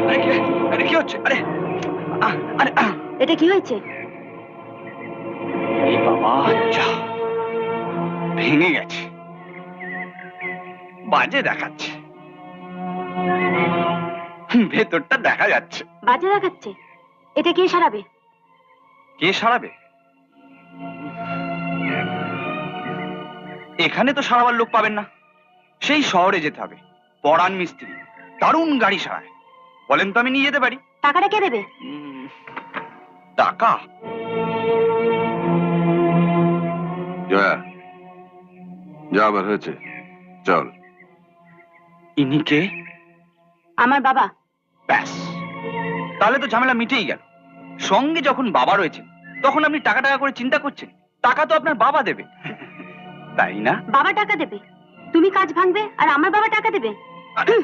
আরে কি হচ্ছে? আরে আরে এটা কি হয়েছে? এই বাবা, যা ভেঙে গেছে, বাজে দেখাচ্ছে, ভেতরটা দেখা যাচ্ছে। বাজে দেখাচ্ছে? এটা কে সারাবে? কে সারাবে? এখানে তো সারাবার লোক পাবেন না, সেই শহরে যেতে হবে। পরাণ মিস্ত্রি দারুণ গাড়ি সারায়, বলেন তো আমি নিয়ে যেতে পারি। টাকাটা কে দেবে? টাকা? জয়া, যা আবার হয়েছে, চল। ইনি কে? আমার বাবা। ব্যাস, তাহলে তো ঝামেলা মিটেই গেল। সঙ্গে যখন বাবা রয়েছেন, তখন আপনি টাকা টাকা করে চিন্তা করছেন? টাকা তো আপনার বাবা দেবে, তাই না? বাবা টাকা দেবে? তুমি কাজ ভাঙবে আর আমার বাবা টাকা দেবে? আরে,